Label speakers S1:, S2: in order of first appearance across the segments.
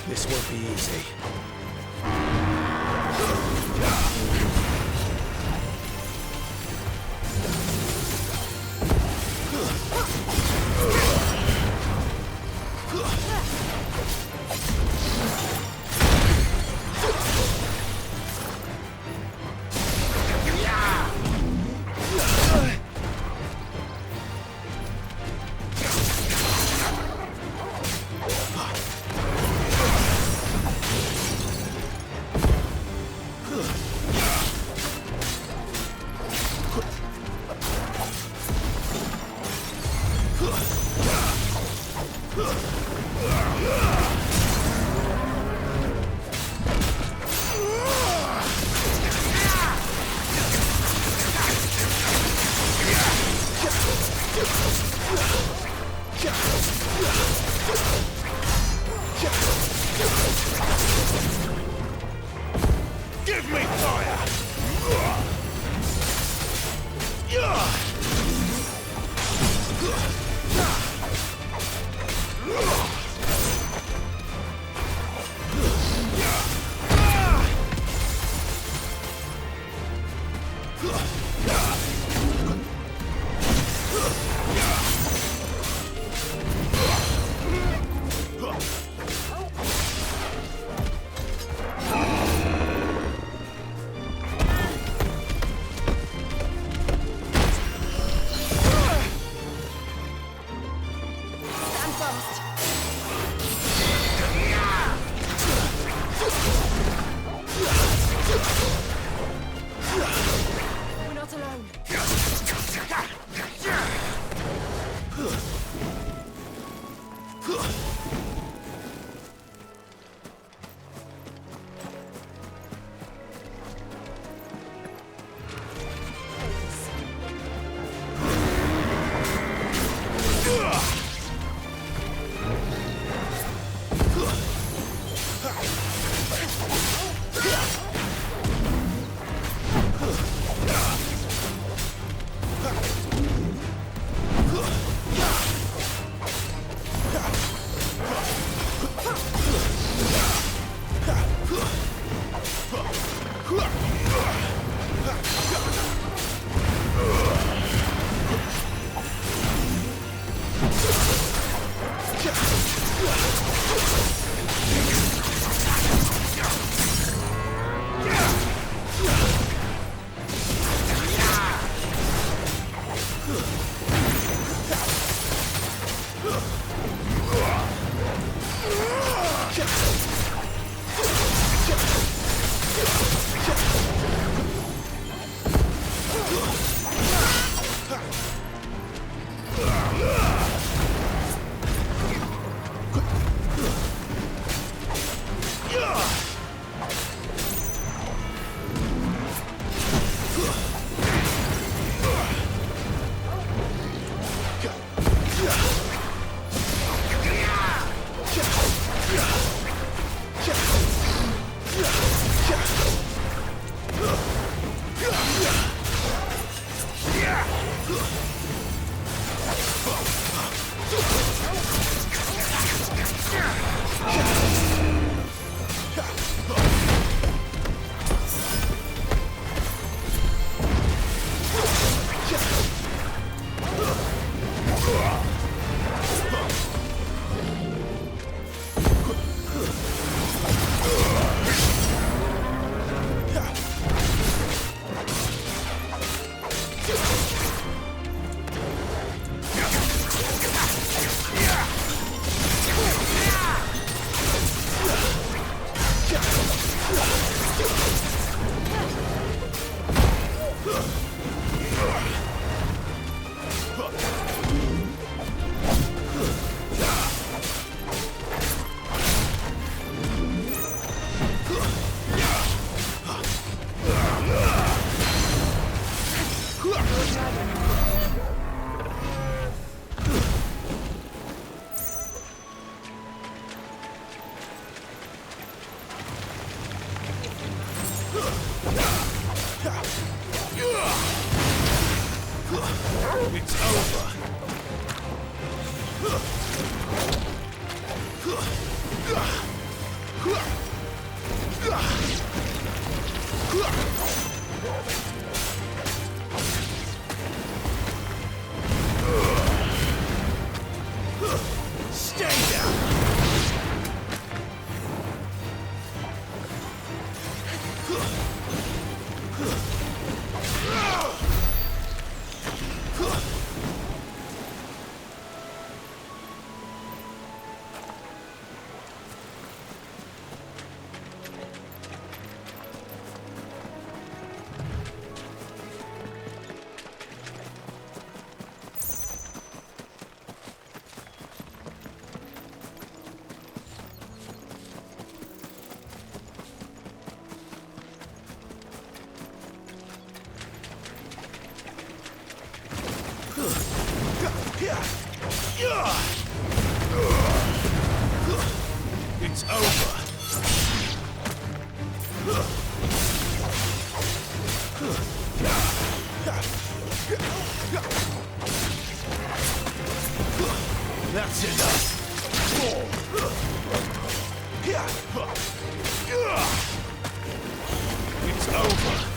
S1: This won't be easy.
S2: Give me fire!
S1: It's over. Stay down. It's over. That's enough. It's over.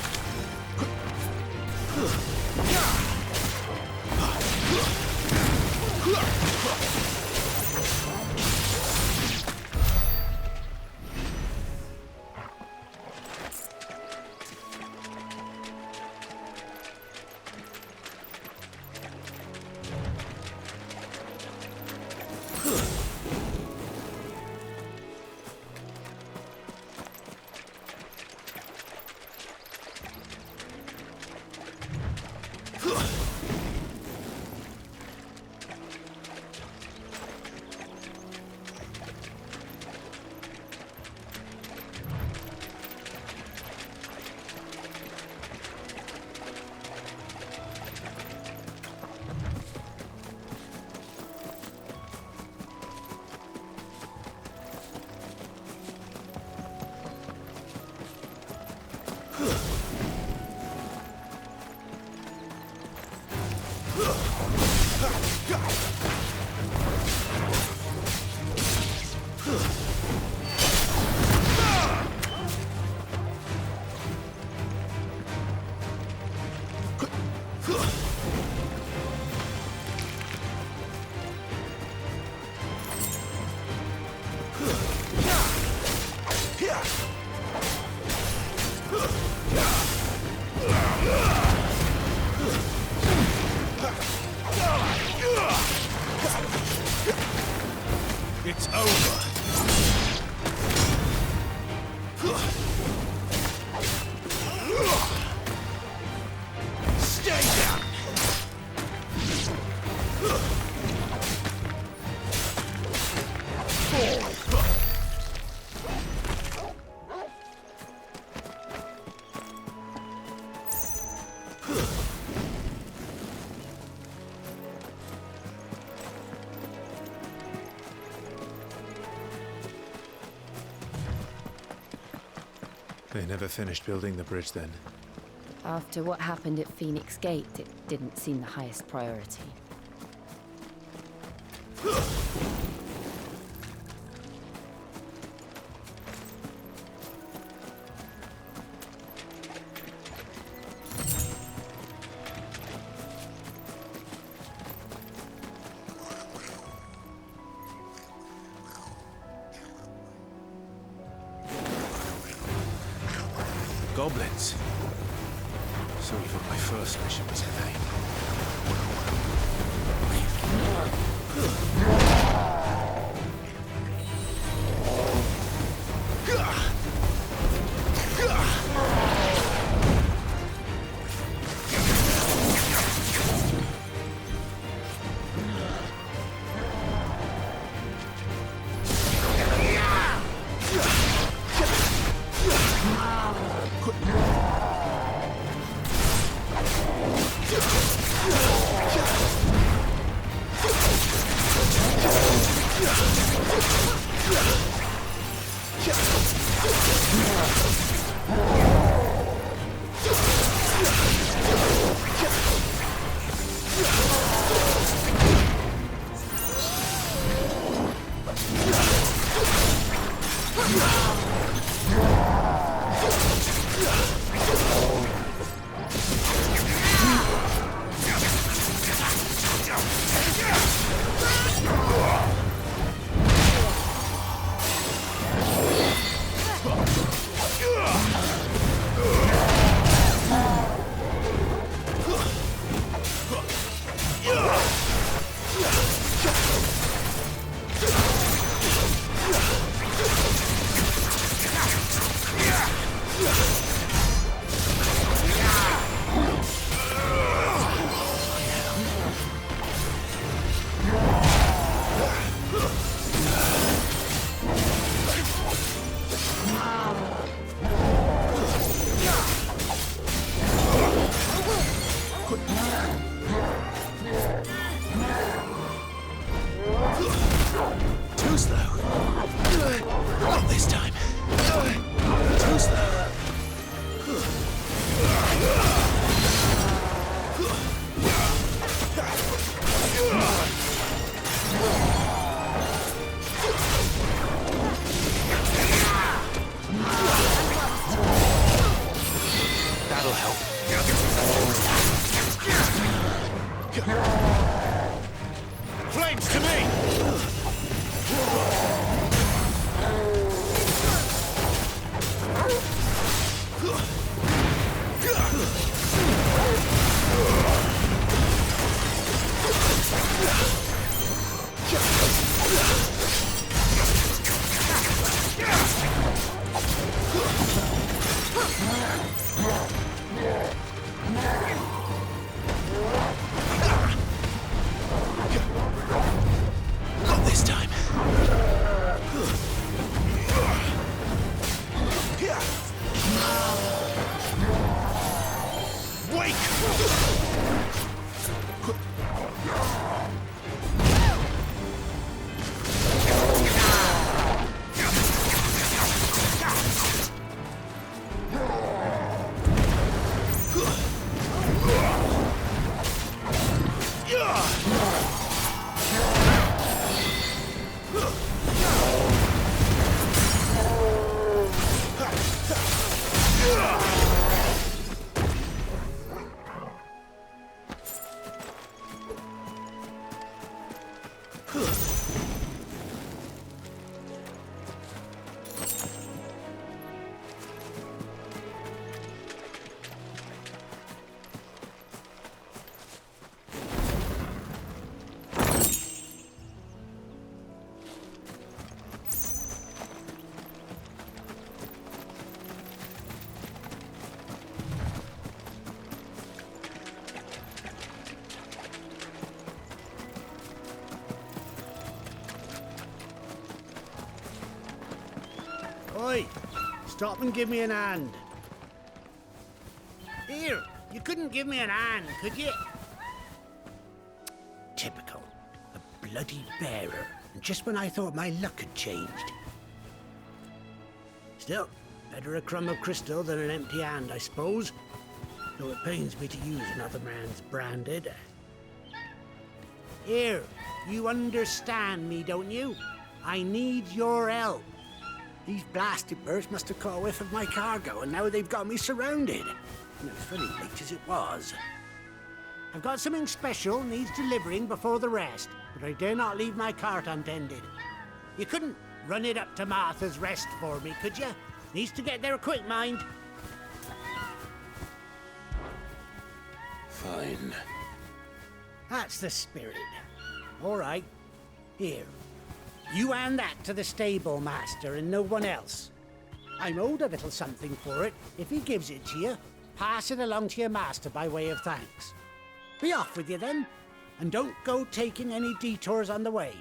S1: It's over. Stay down.
S2: They never finished building the bridge then.
S3: After what happened at Phoenix Gate, it didn't seem the highest priority.
S2: Goblins. So even my first mission was in vain.
S1: Yeah! Flames to me! Not this time. Wake!
S4: Oi! Stop and give me an hand. Here, you couldn't give me an hand, could you? Typical. A bloody bearer. And just when I thought my luck had changed. Still, better a crumb of crystal than an empty hand, I suppose. Though it pains me to use another man's branded. Here, you understand me, don't you? I need your help. These blasted birds must have caught a whiff of my cargo, and now they've got me surrounded. And it was funny late as it was. I've got something special needs delivering before the rest, but I dare not leave my cart untended. You couldn't run it up to Martha's Rest for me, could you? Needs to get there quick, mind.
S2: Fine.
S4: That's the spirit. All right. Here. You hand that to the stable master and no one else. I'm owed a little something for it. If he gives it to you, pass it along to your master by way of thanks. Be off with you then, and don't go taking any detours on the way.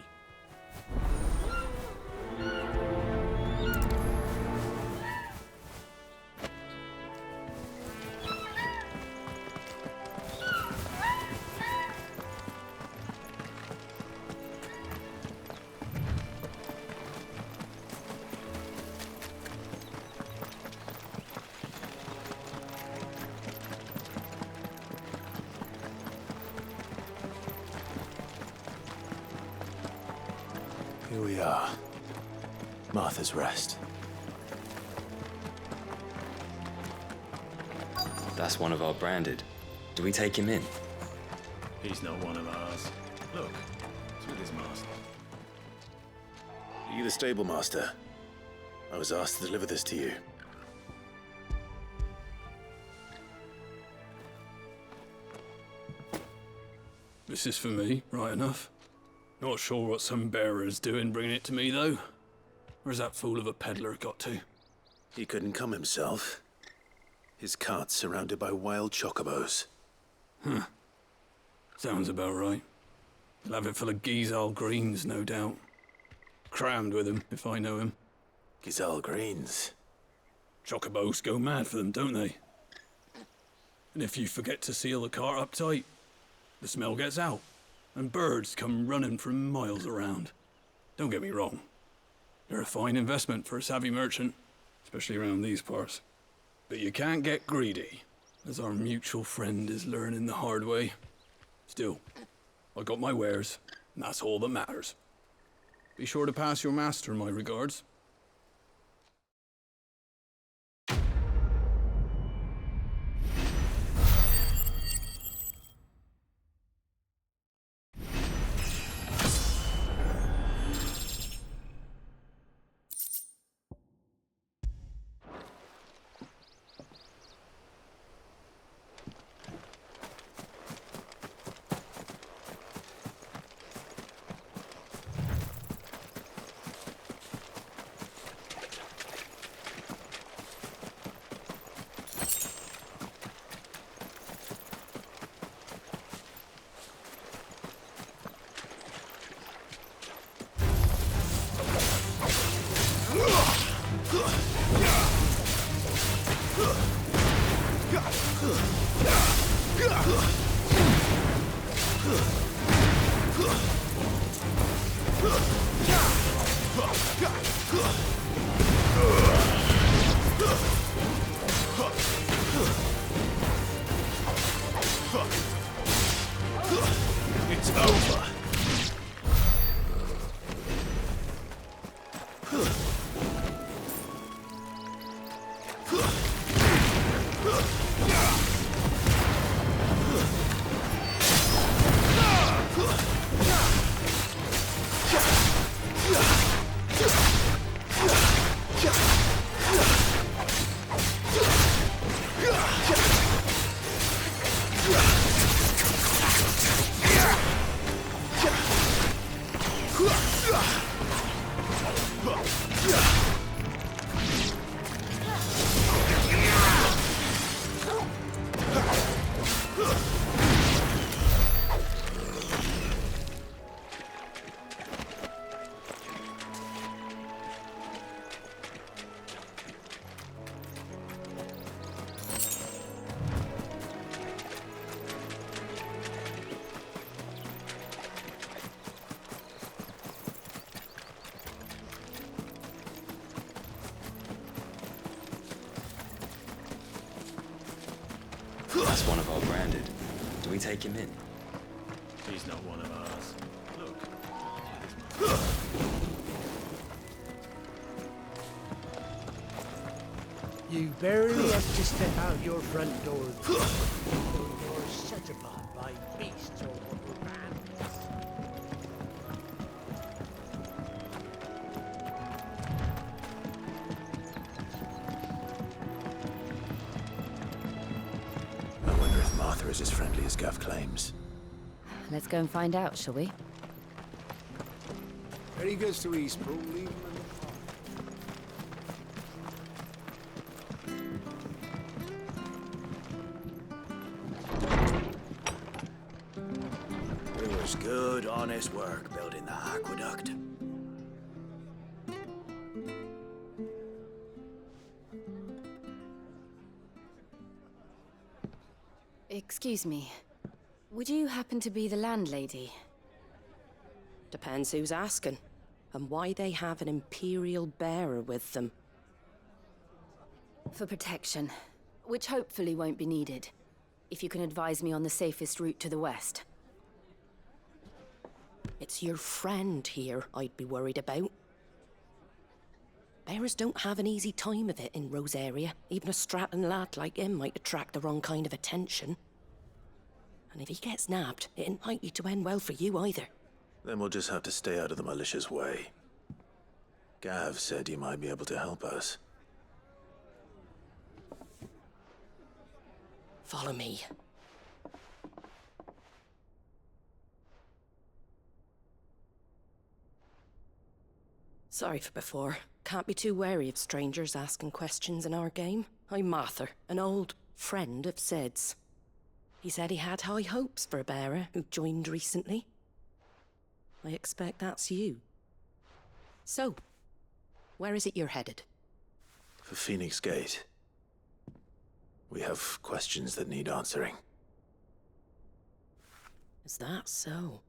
S2: Here we are. Martha's Rest.
S5: That's one of our branded. Do we take him in?
S1: He's not one of ours. Look, it's with his master.
S2: Are you the stable master? I was asked to deliver this to you.
S6: This is for me, right enough. Not sure what some bearer's doing bringing it to me, though. Where's that fool of a peddler got to?
S2: He couldn't come himself. His cart's surrounded by wild chocobos.
S6: Sounds about right. He'll have it full of Gizal greens, no doubt. Crammed with him, if I know him.
S2: Gizal greens.
S6: Chocobos go mad for them, don't they? And if you forget to seal the cart up tight, the smell gets out, and birds come running from miles around. Don't get me wrong. They're a fine investment for a savvy merchant, especially around these parts. But you can't get greedy, as our mutual friend is learning the hard way. Still, I got my wares, and that's all that matters. Be sure to pass your master my regards.
S2: It's over.
S5: That's one of our branded. Do we take him in?
S1: He's not one of ours. Look. Look at this man.
S4: You barely have to step out your front door. You're set upon by beasts or mortal man.
S2: I wonder if Martha is as friendly as Gav claims.
S3: Let's go and find out, shall we?
S4: Very good to East, bro. Leave him in the
S7: It was good, honest work building that aqueduct.
S3: Excuse me. Would you happen to be the landlady?
S8: Depends who's asking, and why they have an Imperial bearer with them.
S3: For protection, which hopefully won't be needed. If you can advise me on the safest route to the west.
S8: It's your friend here I'd be worried about. Bearers don't have an easy time of it in Rosaria. Even a Stratton lad like him might attract the wrong kind of attention. And if he gets nabbed, it ain't likely to end well for you either.
S2: Then we'll just have to stay out of the malicious way. Gav said you might be able to help us.
S8: Follow me. Sorry for before. Can't be too wary of strangers asking questions in our game. I'm Martha, an old friend of Sid's. He said he had high hopes for a bearer who joined recently. I expect that's you. So, where is it you're headed?
S2: For Phoenix Gate. We have questions that need answering.
S8: Is that so?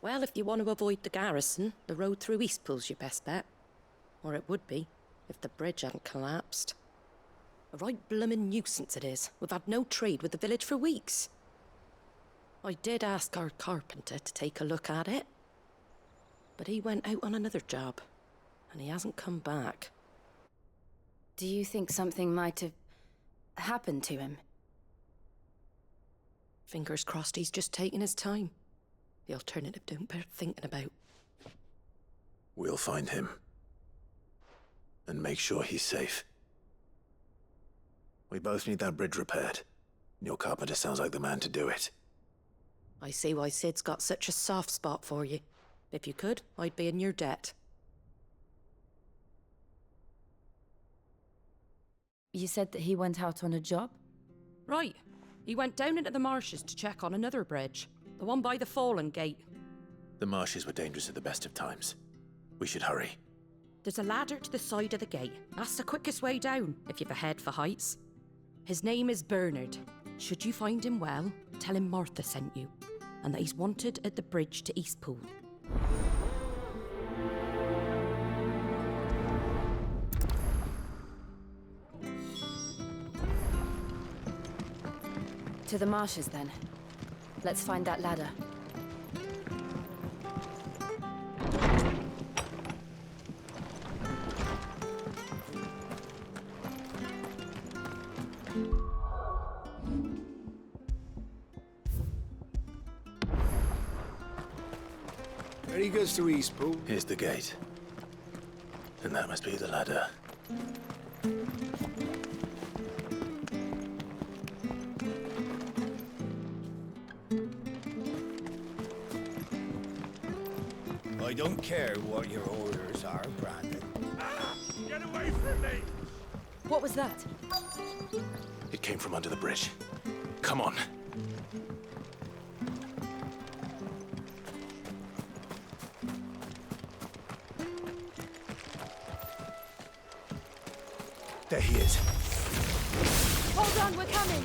S8: Well, if you want to avoid the garrison, the road through Eastpool's your best bet. Or it would be, if the bridge hadn't collapsed. A right bloomin' nuisance it is. We've had no trade with the village for weeks. I did ask our carpenter to take a look at it. But he went out on another job, and he hasn't come back.
S3: Do you think something might have happened to him?
S8: Fingers crossed he's just taking his time. The alternative don't bear thinking about.
S2: We'll find him. And make sure he's safe. We both need that bridge repaired. Your carpenter sounds like the man to do it.
S8: I see why Sid's got such a soft spot for you. If you could, I'd be in your debt.
S3: You said that he went out on a job?
S8: Right. He went down into the marshes to check on another bridge. The one by the Fallen Gate.
S2: The marshes were dangerous at the best of times. We should hurry.
S8: There's a ladder to the side of the gate. That's the quickest way down, if you've a head for heights. His name is Bernard. Should you find him well, tell him Martha sent you, and that he's wanted at the bridge to Eastpool.
S3: To the marshes, then. Let's find that ladder.
S7: Ready goes to Eastpool.
S2: Here's the gate. And that must be the ladder.
S7: I don't care what your orders are, Brandon.
S1: Get away from me!
S3: What was that?
S2: It came from under the bridge. Come on. There he is.
S3: Hold on, we're coming!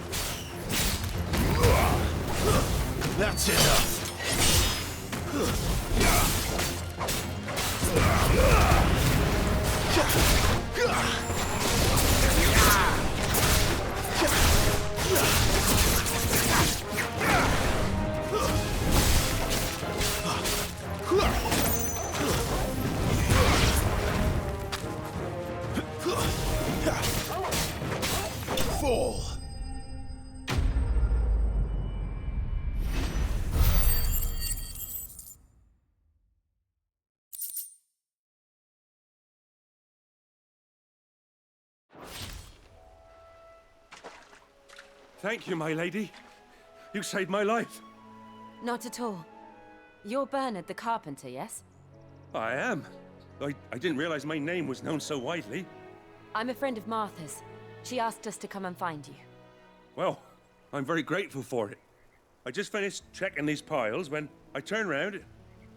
S2: That's enough. Fall.
S1: Thank you, my lady. You saved my life.
S3: Not at all. You're Bernard the carpenter, yes?
S1: I am. I didn't realize my name was known so widely.
S3: I'm a friend of Martha's. She asked us to come and find you.
S1: Well, I'm very grateful for it. I just finished checking these piles when I turn around.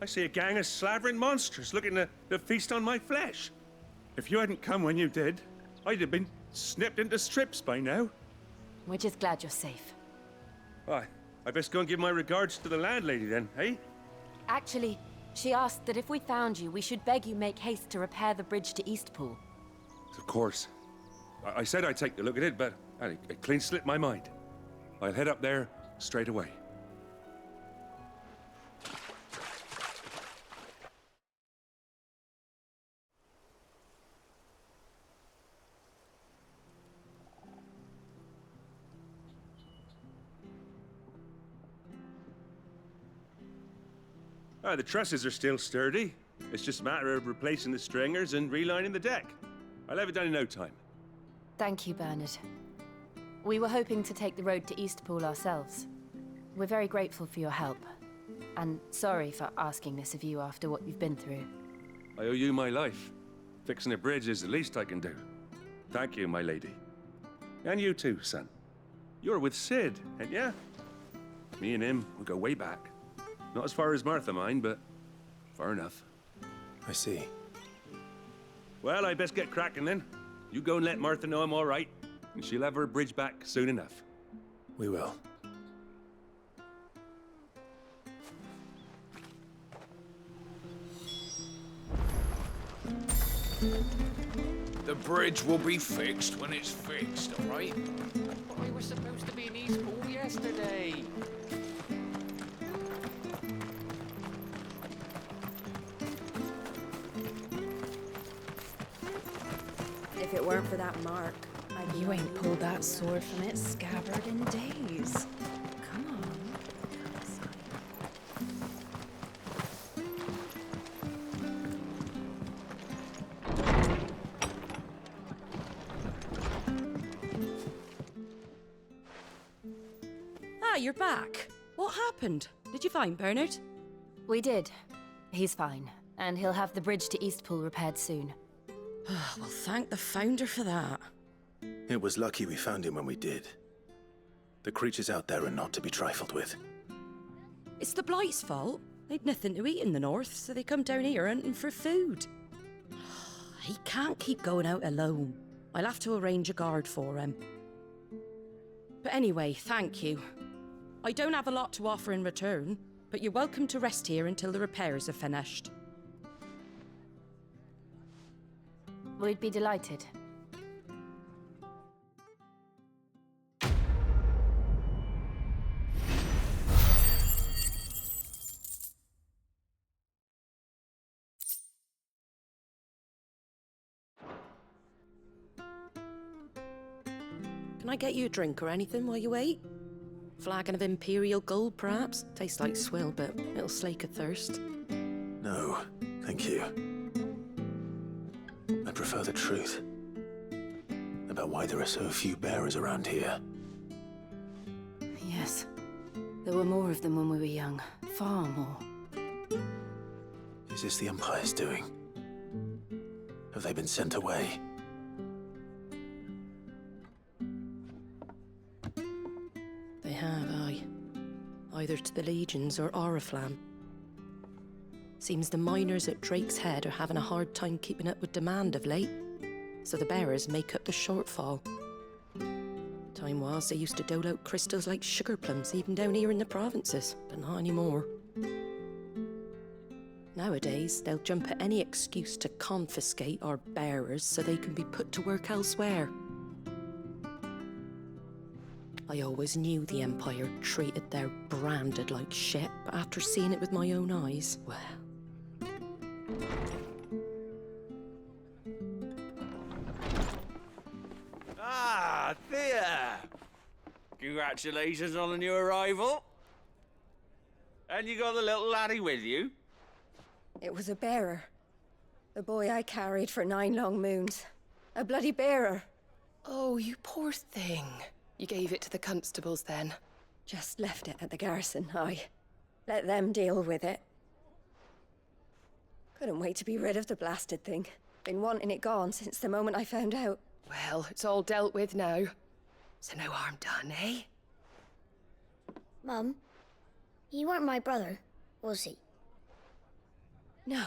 S1: I see a gang of slavering monsters looking to feast on my flesh. If you hadn't come when you did, I'd have been snipped into strips by now.
S3: We're just glad you're safe.
S1: I best go and give my regards to the landlady then, eh?
S3: Actually, she asked that if we found you, we should beg you make haste to repair the bridge to Eastpool.
S1: Of course. I said I'd take a look at it, but it clean slipped my mind. I'll head up there straight away. The trusses are still sturdy. It's just a matter of replacing the stringers and relining the deck. I'll have it done in no time.
S3: Thank you, Bernard. We were hoping to take the road to Eastpool ourselves. We're very grateful for your help. And sorry for asking this of you after what you've been through.
S1: I owe you my life. Fixing a bridge is the least I can do. Thank you, my lady. And you too, son. You're with Sid, ain't ya? Me and him, we go way back. Not as far as Martha, mind, but far enough.
S2: I see.
S1: Well, I best get cracking then. You go and let Martha know I'm all right, and she'll have her bridge back soon enough.
S2: We will.
S9: The bridge will be fixed when it's fixed, all right? But we were supposed to be in Eastpool yesterday.
S3: If it weren't for that mark,
S10: You ain't pulled that sword from its scabbard in days. Come on.
S8: Ah, you're back. What happened? Did you find Bernard?
S3: We did. He's fine, and he'll have the bridge to Eastpool repaired soon.
S8: Well, thank the Founder for that.
S2: It was lucky we found him when we did. The creatures out there are not to be trifled with.
S8: It's the Blight's fault. They'd nothing to eat in the north, so they come down here hunting for food. He can't keep going out alone. I'll have to arrange a guard for him. But anyway, thank you. I don't have a lot to offer in return, but you're welcome to rest here until the repairs are finished.
S3: We'd be delighted.
S8: Can I get you a drink or anything while you wait? Flagon of Imperial Gold, perhaps? Tastes like swill, but it'll slake a thirst.
S2: No, thank you. I prefer the truth about why there are so few bearers around here.
S3: Yes. There were more of them when we were young. Far more.
S2: Is this the Empire's doing? Have they been sent away?
S8: They have, aye. Either to the Legions or Oriflamme. Seems the miners at Drake's Head are having a hard time keeping up with demand of late, so the bearers make up the shortfall. Time was they used to dole out crystals like sugar plums even down here in the provinces, but not anymore. Nowadays, they'll jump at any excuse to confiscate our bearers so they can be put to work elsewhere. I always knew the Empire treated their branded like shit, but after seeing it with my own eyes, well...
S7: Ah, Thea! Congratulations on the new arrival. And you got the little laddie with you?
S11: It was a bearer. The boy I carried for 9 long moons. A bloody bearer.
S10: Oh, you poor thing. You gave it to the constables then?
S11: Just left it at the garrison, aye. Let them deal with it. Couldn't wait to be rid of the blasted thing. Been wanting it gone since the moment I found out.
S10: Well, it's all dealt with now. So no harm done, eh?
S12: Mum, you weren't my brother, was he?
S11: No.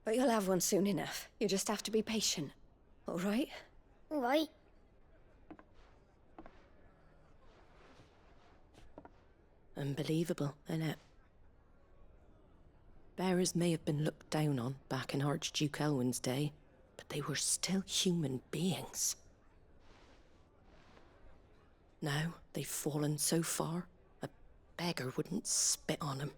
S11: But you'll have one soon enough. You just have to be patient. All right?
S12: All right.
S8: Unbelievable, innit? Bearers may have been looked down on back in Archduke Elwin's day, but they were still human beings. Now they've fallen so far, a beggar wouldn't spit on them.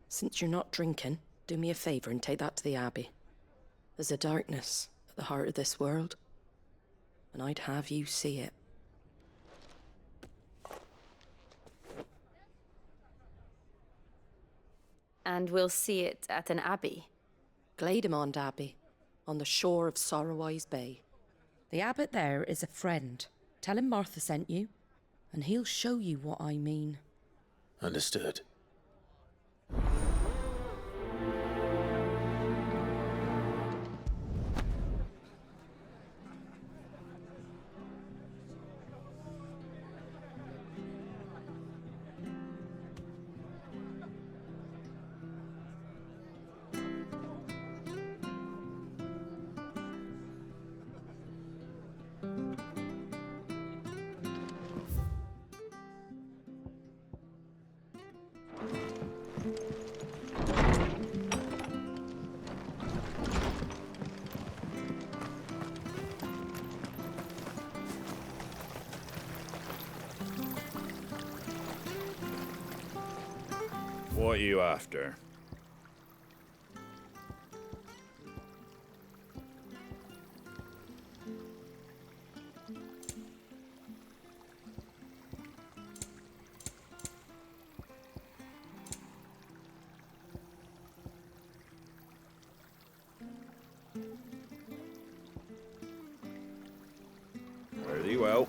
S8: Since you're not drinking, do me a favor and take that to the Abbey. There's a darkness at the heart of this world, and I'd have you see it.
S3: And we'll see it at an abbey?
S8: Glademond Abbey, on the shore of Sorrowwise Bay. The abbot there is a friend. Tell him Martha sent you, and he'll show you what I mean.
S2: Understood.
S13: What are you after? Fare thee well.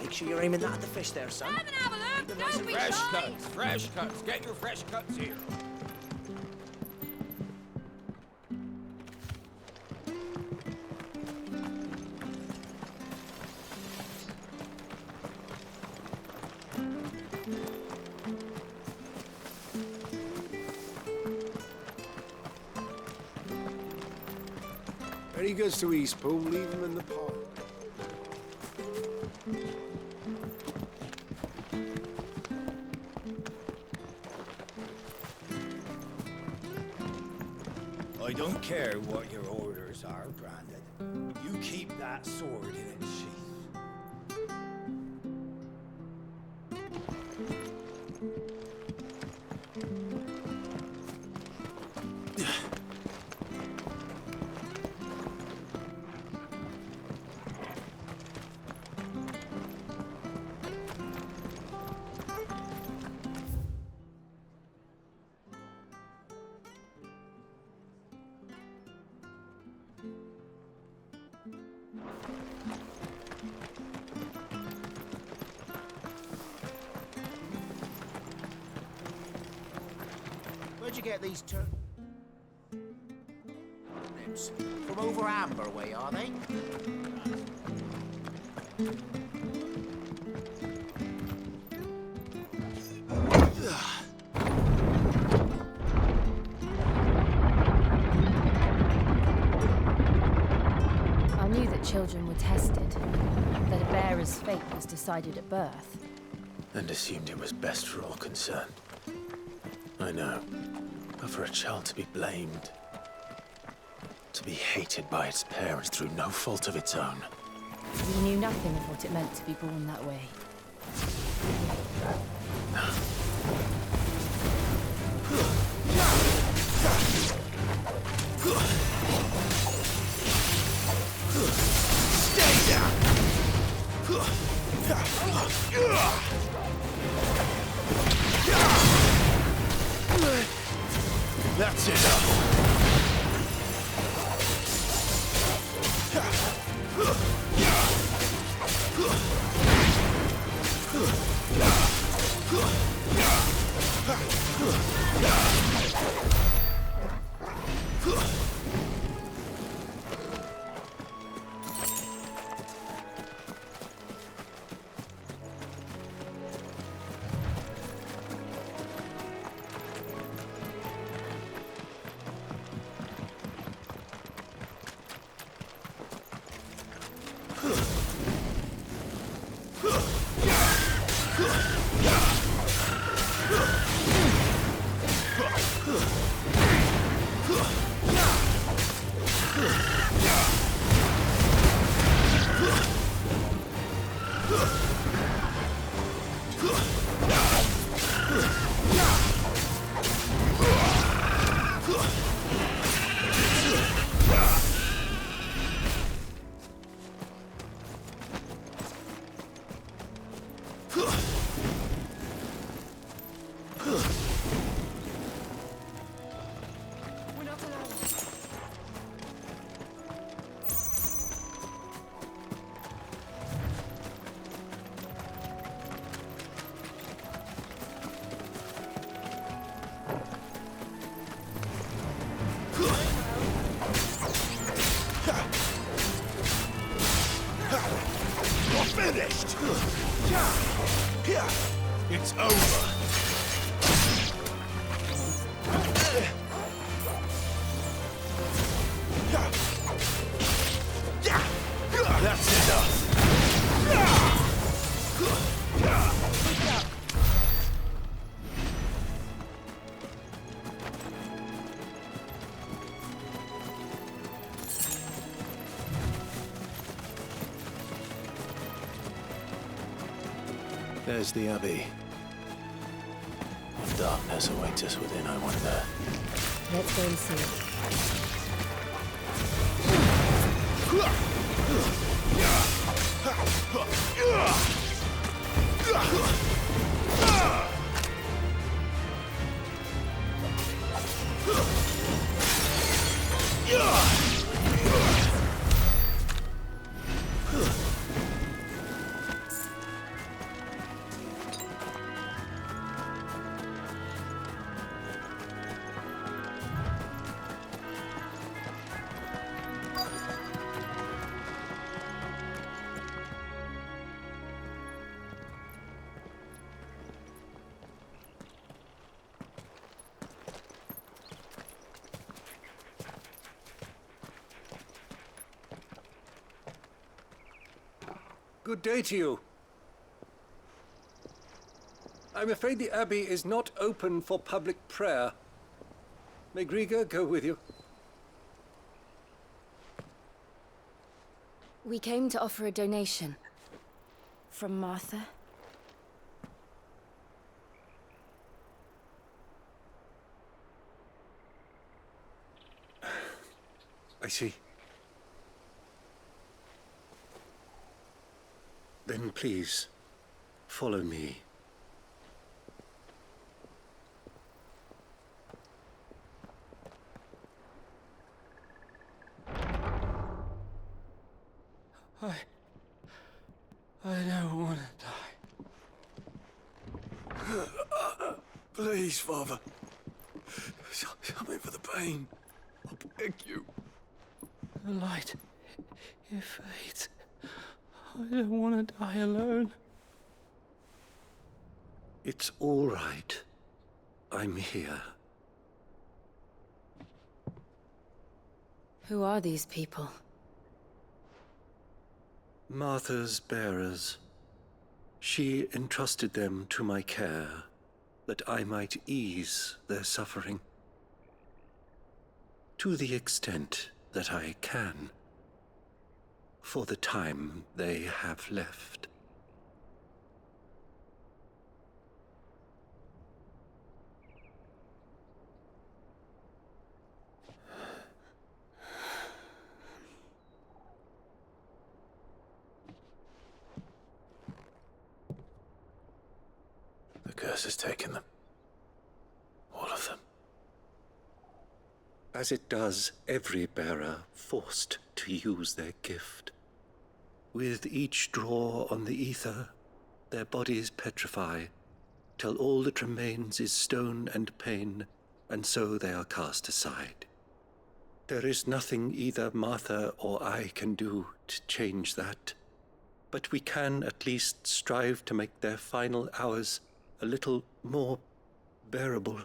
S7: Make sure you're aiming that at the fish there, son.
S10: Come and have a look!
S7: Nice
S10: Don't
S7: and
S10: be
S9: Fresh
S10: shy!
S9: cuts, fresh cuts. Get your fresh cuts here.
S4: When he goes to Eastpool, leave him in the park.
S14: I don't care what your orders are, Brandon. You keep that sword in its sheath.
S4: Where'd you get these turnips? From over Amber way, are they?
S3: I knew that children were tested, that a bearer's fate was decided at birth.
S2: And assumed it was best for all concerned. I know. But for a child to be blamed, to be hated by its parents through no fault of its own.
S3: We knew nothing of what it meant to be born that way.
S14: Stay down!
S2: That's enough!
S14: Finished! It's over! That's enough!
S2: There's the Abbey. What darkness awaits us within, I wonder.
S3: Let's go and see it.
S15: Good day to you. I'm afraid the Abbey is not open for public prayer. May Grieger go with you?
S3: We came to offer a donation. From Martha.
S15: I see. Then please, follow me.
S6: I don't want to die. Please, Father. Something for the pain. I beg you. The light, it fades. I don't want to die alone.
S15: It's all right. I'm here.
S3: Who are these people?
S15: Martha's bearers. She entrusted them to my care, that I might ease their suffering. To the extent that I can, for the time they have left.
S2: The curse has taken them. All of them.
S15: As it does every bearer forced to use their gift. With each draw on the ether, their bodies petrify, till all that remains is stone and pain, and so they are cast aside. There is nothing either Martha or I can do to change that, but we can at least strive to make their final hours a little more bearable.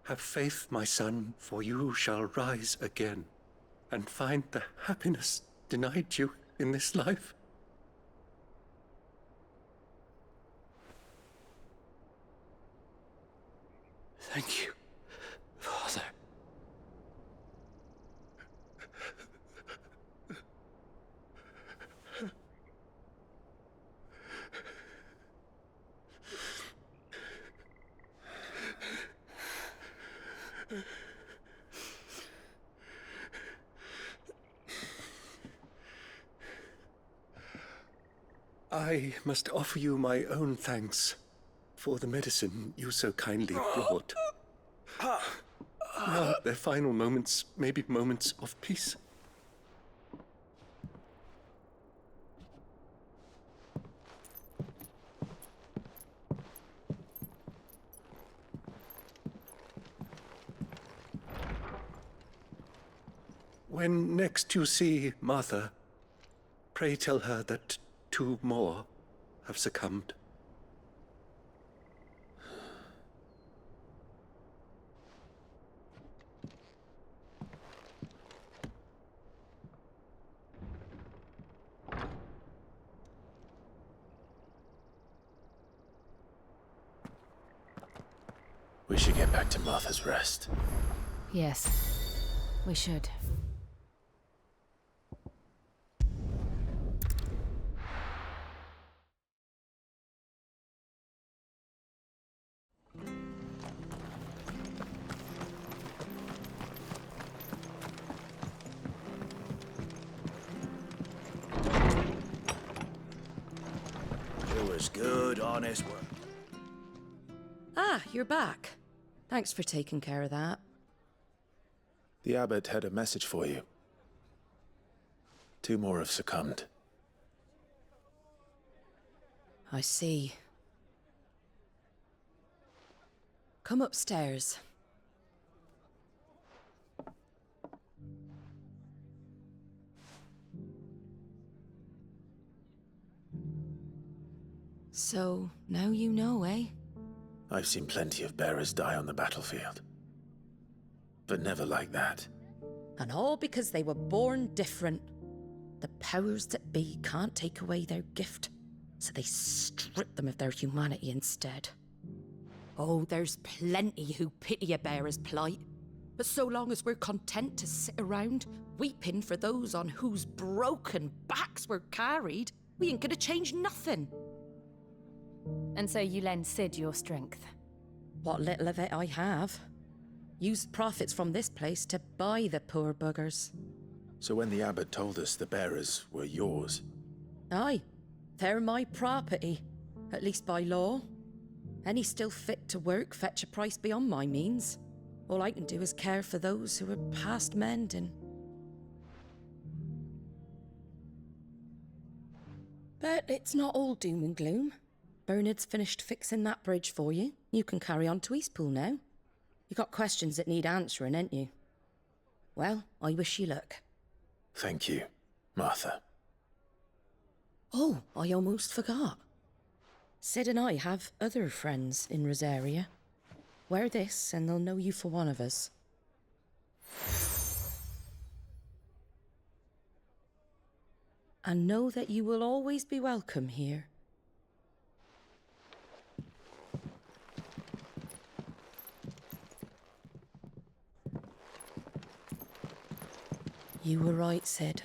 S15: Have faith, my son, for you shall rise again, and find the happiness denied you in this life.
S6: Thank you, Father.
S15: I must offer you my own thanks for the medicine you so kindly brought. Now their final moments may be moments of peace. When next you see Martha, pray tell her that 2 more have succumbed.
S2: We should get back to Martha's Rest.
S3: Yes, we should.
S14: It was good, honest work.
S8: Ah, you're back. Thanks for taking care of that.
S2: The abbot had a message for you. 2 more have succumbed.
S8: I see. Come upstairs. So, now you know, eh?
S2: I've seen plenty of bearers die on the battlefield. But never like that.
S8: And all because they were born different. The powers that be can't take away their gift, so they strip them of their humanity instead. Oh, there's plenty who pity a bearer's plight. But so long as we're content to sit around, weeping for those on whose broken backs we're carried, we ain't gonna change nothing.
S3: And so you lend Sid your strength?
S8: What little of it I have. Used profits from this place to buy the poor buggers.
S2: So when the abbot told us the bearers were yours...
S8: Aye, they're my property, at least by law. Any still fit to work fetch a price beyond my means. All I can do is care for those who are past mending. But it's not all doom and gloom. Bernard's finished fixing that bridge for you. You can carry on to Eastpool now. You got questions that need answering, ain't you? Well, I wish you luck.
S2: Thank you, Martha.
S8: Oh, I almost forgot. Sid and I have other friends in Rosaria. Wear this and they'll know you for one of us. And know that you will always be welcome here. You were right, Sid.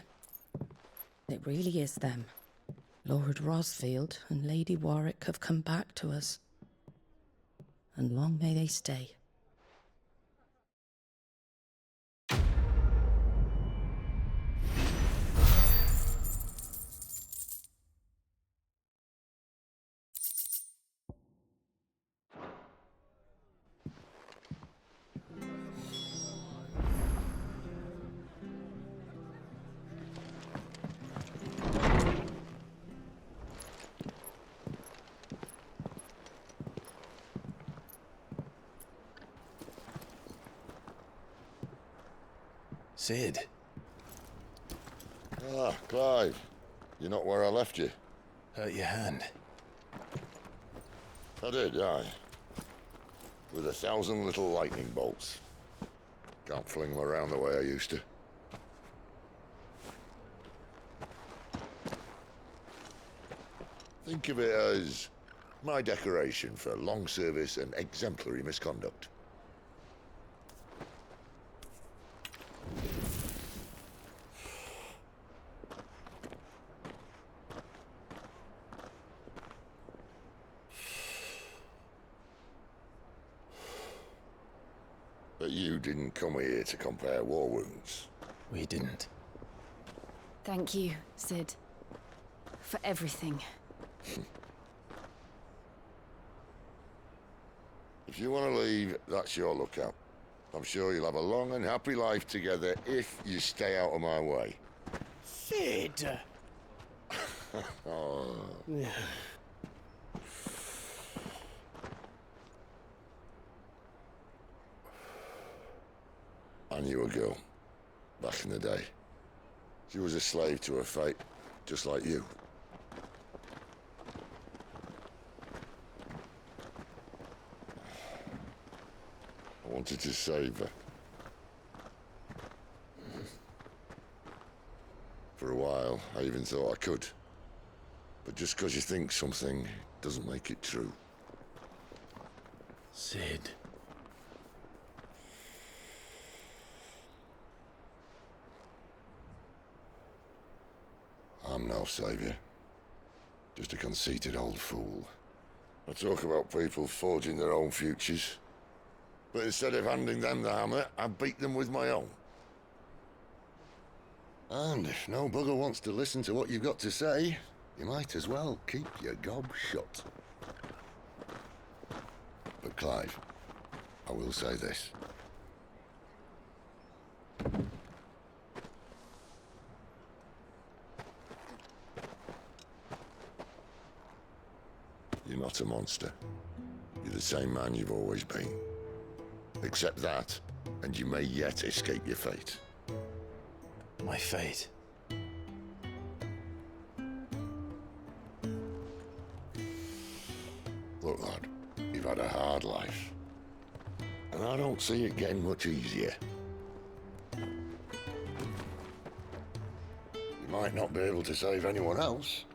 S8: It really is them. Lord Rosfield and Lady Warwick have come back to us. And long may they stay.
S2: Sid.
S16: Ah, Clive. You're not where I left you.
S2: Hurt your hand.
S16: I did, aye. With 1,000 little lightning bolts. Can't fling them around the way I used to. Think of it as my decoration for long service and exemplary misconduct. But you didn't come here to compare war wounds.
S2: We didn't.
S3: Thank you, Sid. For everything.
S16: If you want to leave, that's your lookout. I'm sure you'll have a long and happy life together if you stay out of my way.
S4: Sid!
S16: Oh. I knew a girl, back in the day. She was a slave to her fate, just like you. I wanted to save her. For a while, I even thought I could. But just because you think something doesn't make it true.
S2: Sid.
S16: I'm no savior. Just a conceited old fool. I talk about people forging their own futures. But instead of handing them the hammer, I beat them with my own. And if no bugger wants to listen to what you've got to say, you might as well keep your gob shut. But Clive, I will say this. You're not a monster. You're the same man you've always been. Accept that, and you may yet escape your fate.
S2: My fate?
S16: Look, lad, you've had a hard life. And I don't see it getting much easier. You might not be able to save anyone else,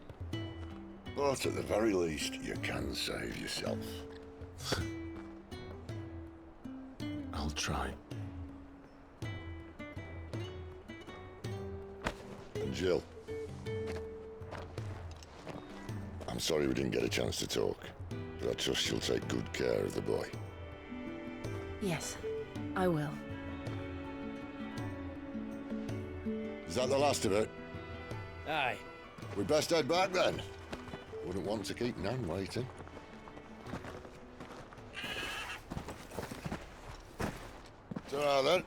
S16: but at the very least, you can save yourself.
S2: I'll try.
S16: And Jill, I'm sorry we didn't get a chance to talk, but I trust she'll take good care of the boy.
S3: Yes, I will.
S16: Is that the last of it?
S7: Aye.
S16: We best head back then. Wouldn't want to keep Nan waiting. Ta-ra then.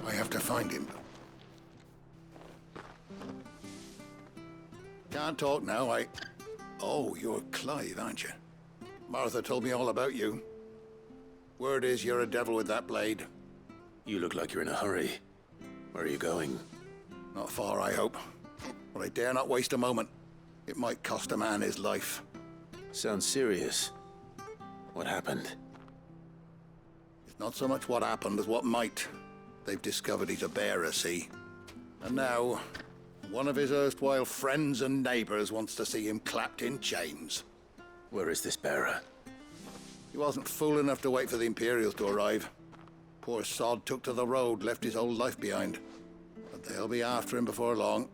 S16: I have to find him. Can't talk now, Oh, you're Clive, aren't you? Martha told me all about you. Word is you're a devil with that blade.
S2: You look like you're in a hurry. Where are you going?
S16: Not far, I hope. But I dare not waste a moment. It might cost a man his life.
S2: Sounds serious. What happened?
S16: It's not so much what happened as what might. They've discovered he's a bearer, see? And now, one of his erstwhile friends and neighbors wants to see him clapped in chains.
S2: Where is this bearer?
S16: He wasn't fool enough to wait for the Imperials to arrive. Poor sod took to the road, left his whole life behind. But they'll be after him before long.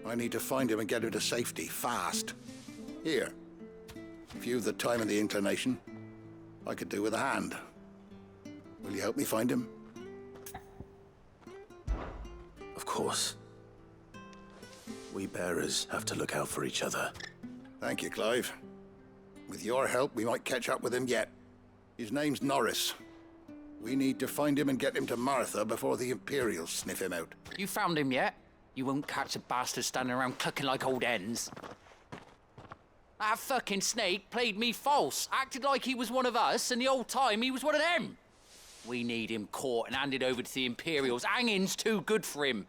S16: I need to find him and get him to safety, fast. Here, if you've the time and the inclination, I could do with a hand. Will you help me find him?
S2: Of course. We bearers have to look out for each other.
S16: Thank you, Clive. With your help, we might catch up with him yet. His name's Norris. We need to find him and get him to Martha before the Imperials sniff him out.
S7: You found him yet? You won't catch a bastard standing around clucking like old hens. That fucking snake played me false, acted like he was one of us, and the whole time he was one of them. We need him caught and handed over to the Imperials. Hanging's too good for him.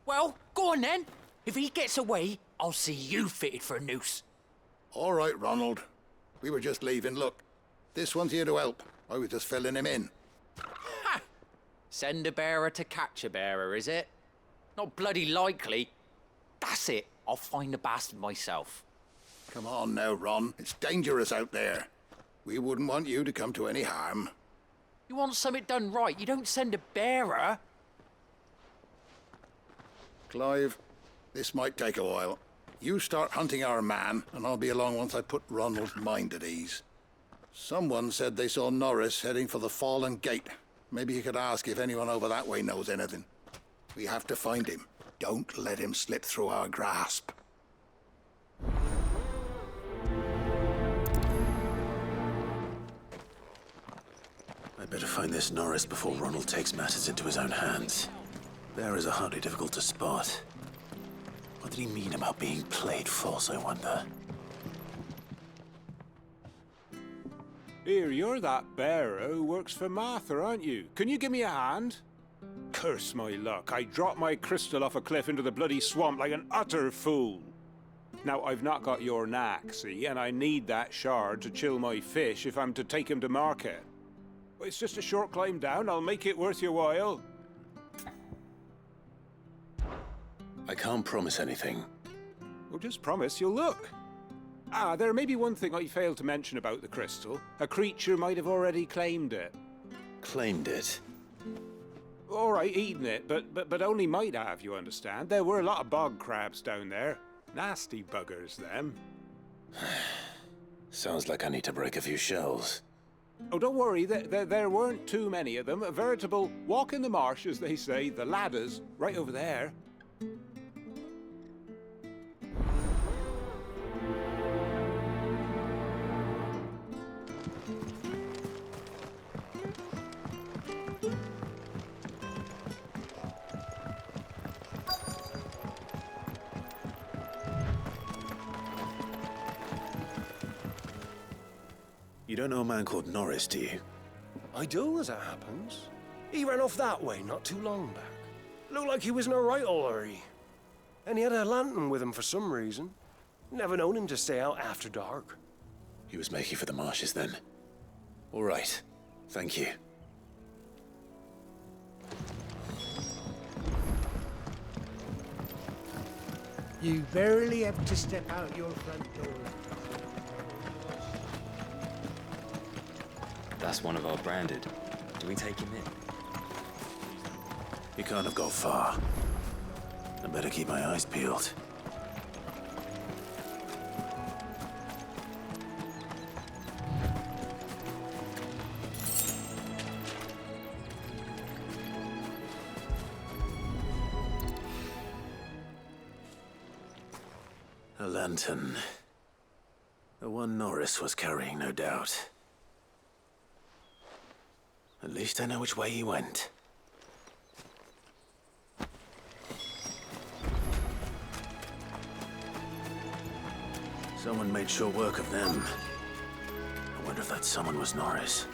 S7: Well, go on then. If he gets away, I'll see you fitted for a noose.
S16: All right, Ronald. We were just leaving. Look, this one's here to help. I was just filling him in.
S7: Ha! Send a bearer to catch a bearer, is it? Not bloody likely. That's it. I'll find the bastard myself.
S16: Come on now, Ron. It's dangerous out there. We wouldn't want you to come to any harm.
S7: You want something done right, you don't send a bearer.
S16: Clive, this might take a while. You start hunting our man, and I'll be along once I put Ronald's mind at ease. Someone said they saw Norris heading for the Fallen Gate. Maybe you could ask if anyone over that way knows anything. We have to find him. Don't let him slip through our grasp.
S2: I better find this Norris before Ronald takes matters into his own hands. Bearers are hardly difficult to spot. What did he mean about being played false, I wonder?
S17: Here, you're that bearer who works for Martha, aren't you? Can you give me a hand? Curse my luck. I dropped my crystal off a cliff into the bloody swamp like an utter fool. Now, I've not got your knack, see, and I need that shard to chill my fish if I'm to take him to market. But it's just a short climb down. I'll make it worth your while.
S2: I can't promise anything.
S17: Well, just promise you'll look. Ah, there may be one thing I failed to mention about the crystal. A creature might have already claimed it.
S2: Claimed it?
S17: All right, eaten it, but only might have, you understand. There were a lot of bog crabs down there. Nasty buggers, them.
S2: Sounds like I need to break a few shells.
S17: Oh, don't worry, there weren't too many of them. A veritable walk in the marsh, as they say, the ladders, right over there.
S2: You don't know a man called Norris, do you?
S18: I do, as it happens. He ran off that way not too long back. Looked like he was in a right old hurry. And he had a lantern with him for some reason. Never known him to stay out after dark.
S2: He was making for the marshes then. All right. Thank you.
S4: You barely have to step out your front door.
S5: That's one of our branded. Do we take him in?
S2: He can't have gone far. I better keep my eyes peeled. A lantern. The one Norris was carrying, no doubt. At least I know which way he went. Someone made sure work of them. I wonder if that someone was Norris.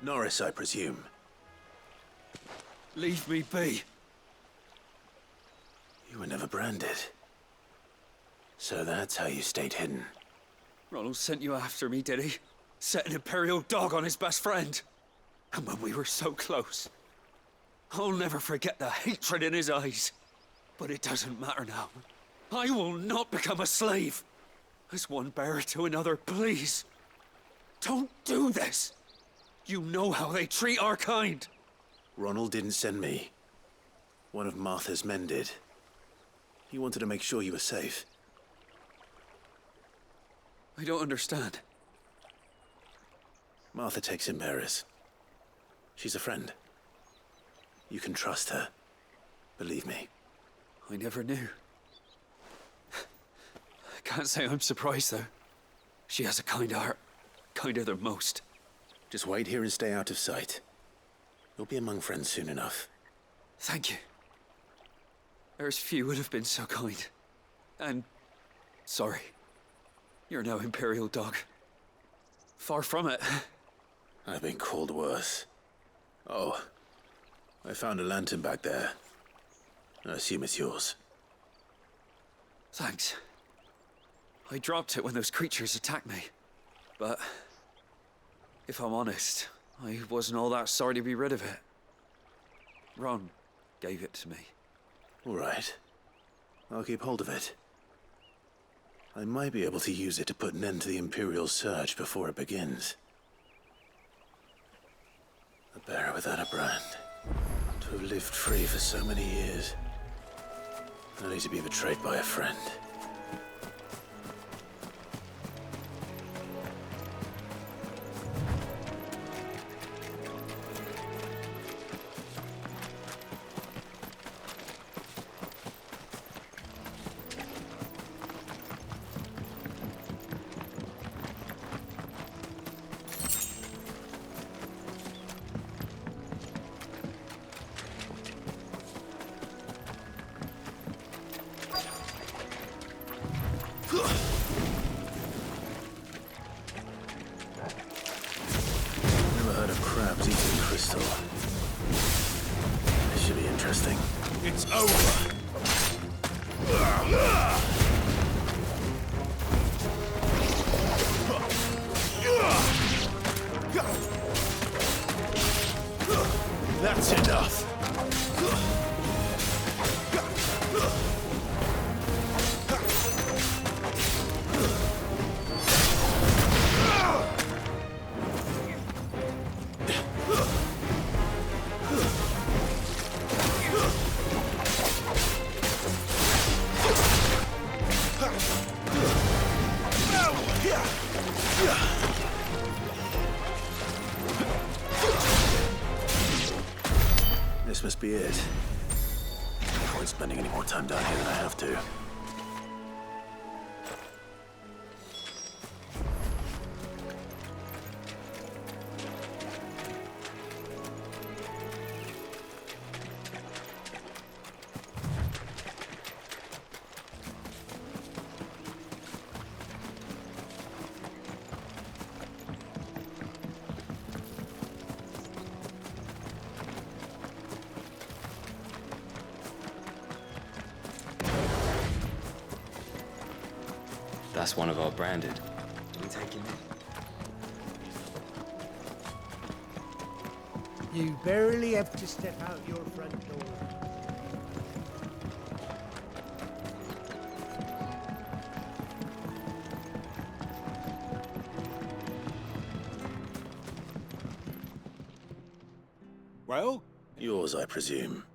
S2: Norris, I presume.
S6: Leave me be.
S2: You were never branded. So that's how you stayed hidden.
S6: Ronald sent you after me, did he? Set an Imperial dog on his best friend. And when we were so close. I'll never forget the hatred in his eyes. But it doesn't matter now. I will not become a slave. As one bearer to another, please. Don't do this. You know how they treat our kind.
S2: Ronald didn't send me. One of Martha's men did. He wanted to make sure you were safe.
S6: I don't understand.
S2: Martha takes in bearers. She's a friend. You can trust her. Believe me.
S6: I never knew. I can't say I'm surprised, though. She has a kind heart. Kinder than most.
S2: Just wait here and stay out of sight. You'll be among friends soon enough.
S6: Thank you. There's few would have been so kind. And sorry. You're no Imperial dog. Far from it.
S2: I've been called worse. Oh, I found a lantern back there. I assume it's yours.
S6: Thanks. I dropped it when those creatures attacked me. But if I'm honest, I wasn't all that sorry to be rid of it. Ron gave it to me.
S2: All right. I'll keep hold of it. I might be able to use it to put an end to the Imperial surge before it begins. A bearer without a brand. To have lived free for so many years. Only to be betrayed by a friend. be it. No point spending any more time down here than I have to.
S5: That's one of our branded. Do we take him in?
S4: You barely have to step out your front door.
S17: Well?
S2: Yours, I presume.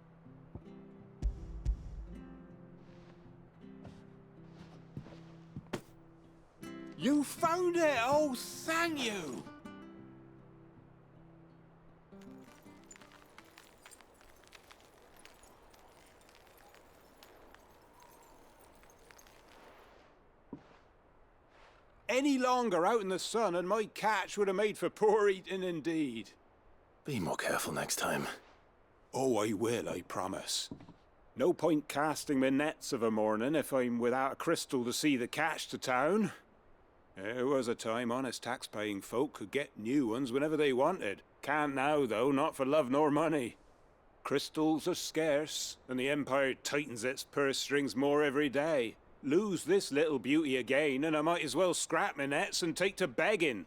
S17: You found it! Oh, thank you! Any longer out in the sun and my catch would have made for poor eating indeed.
S2: Be more careful next time.
S17: Oh, I will, I promise. No point casting my nets of a morning if I'm without a crystal to see the catch to town. There was a time honest tax-paying folk could get new ones whenever they wanted. Can't now, though, not for love nor money. Crystals are scarce, and the Empire tightens its purse strings more every day. Lose this little beauty again, and I might as well scrap my nets and take to begging.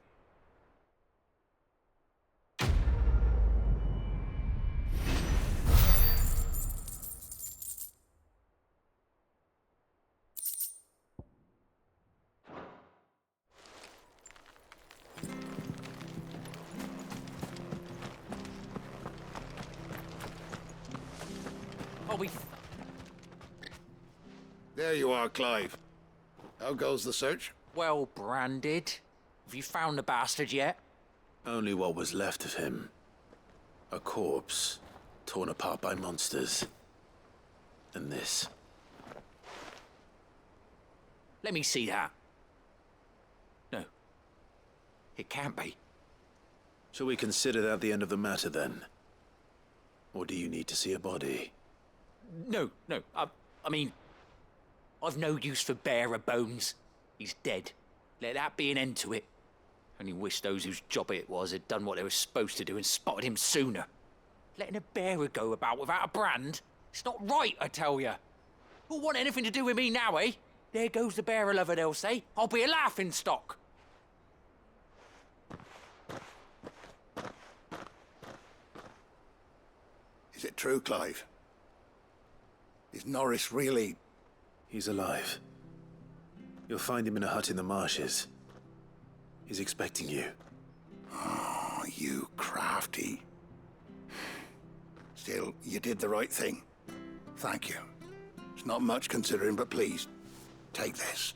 S16: There you are, Clive. How goes the search?
S7: Well, branded. Have you found the bastard yet?
S2: Only what was left of him. A corpse, torn apart by monsters. And this.
S7: Let me see that. No. It can't be.
S2: Shall we consider that the end of the matter, then? Or do you need to see a body?
S7: No. I mean, I've no use for bearer bones. He's dead. Let that be an end to it. Only wish those whose job it was had done what they were supposed to do and spotted him sooner. Letting a bearer go about without a brand? It's not right, I tell you. Who'll want anything to do with me now, eh? There goes the bearer lover, they'll say. I'll be a laughing stock.
S16: Is it true, Clive? Is Norris really...
S2: He's alive. You'll find him in a hut in the marshes. He's expecting you.
S16: Oh, you crafty. Still, you did the right thing. Thank you. It's not much considering, but please, take this.